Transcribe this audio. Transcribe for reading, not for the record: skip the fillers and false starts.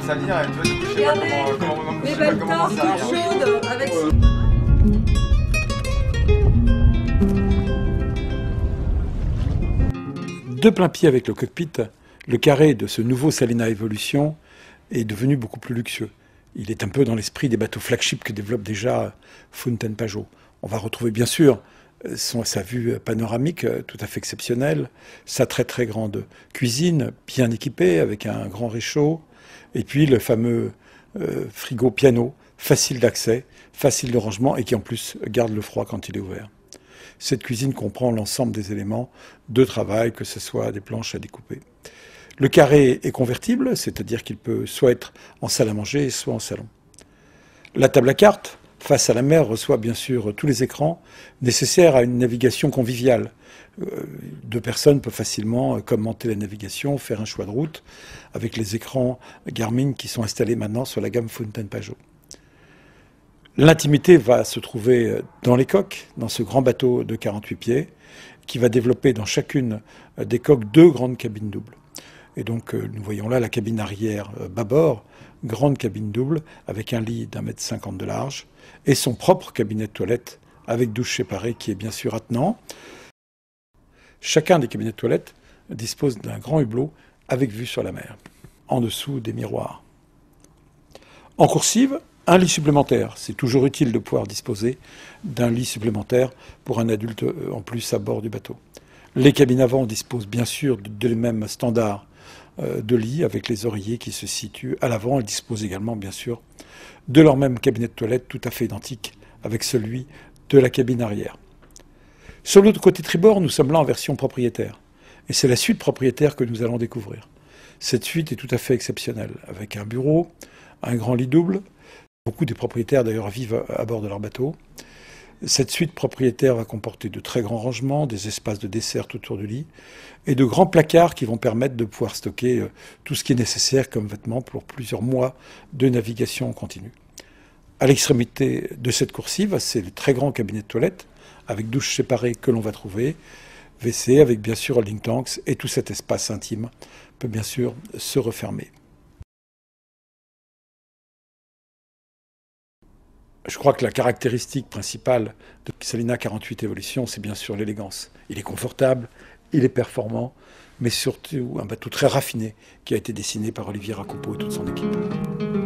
Salina, tu vois, je sais pas comment les belles tasses toutes chaudes avec... De plein pied avec le cockpit, le carré de ce nouveau Salina Evolution est devenu beaucoup plus luxueux. Il est un peu dans l'esprit des bateaux flagship que développe déjà Fountaine Pajot. On va retrouver bien sûr sa vue panoramique tout à fait exceptionnelle, sa très très grande cuisine bien équipée avec un grand réchaud, et puis le fameux frigo piano, facile d'accès, facile de rangement et qui en plus garde le froid quand il est ouvert. Cette cuisine comprend l'ensemble des éléments de travail, que ce soit des planches à découper. Le carré est convertible, c'est-à-dire qu'il peut soit être en salle à manger, soit en salon. La table à cartes, face à la mer, reçoit bien sûr tous les écrans nécessaires à une navigation conviviale. Deux personnes peuvent facilement commenter la navigation, faire un choix de route avec les écrans Garmin qui sont installés maintenant sur la gamme Fountaine Pajot. L'intimité va se trouver dans les coques, dans ce grand bateau de 48 pieds, qui va développer dans chacune des coques 2 grandes cabines doubles. Et donc nous voyons là la cabine arrière bâbord, grande cabine double, avec un lit d'1,50 m de large, et son propre cabinet de toilette, avec douche séparée, qui est bien sûr attenant. Chacun des cabinets de toilette dispose d'un grand hublot avec vue sur la mer. En dessous, des miroirs. En coursive, un lit supplémentaire. C'est toujours utile de pouvoir disposer d'un lit supplémentaire pour un adulte en plus à bord du bateau. Les cabines avant disposent bien sûr de les mêmes standards de lit avec les oreillers qui se situent à l'avant. Elles disposent également bien sûr de leur même cabinet de toilette tout à fait identique avec celui de la cabine arrière. Sur l'autre côté tribord, nous sommes là en version propriétaire. Et c'est la suite propriétaire que nous allons découvrir. Cette suite est tout à fait exceptionnelle, avec un bureau, un grand lit double. Beaucoup des propriétaires d'ailleurs vivent à bord de leur bateau. Cette suite propriétaire va comporter de très grands rangements, des espaces de dessert tout autour du lit, et de grands placards qui vont permettre de pouvoir stocker tout ce qui est nécessaire comme vêtements pour plusieurs mois de navigation en continu. À l'extrémité de cette coursive, c'est le très grand cabinet de toilette, avec douche séparée que l'on va trouver, WC avec bien sûr holding tanks, et tout cet espace intime peut bien sûr se refermer. Je crois que la caractéristique principale de Salina 48 Evolution, c'est bien sûr l'élégance. Il est confortable, il est performant, mais surtout un bateau très raffiné qui a été dessiné par Olivier Racopo et toute son équipe.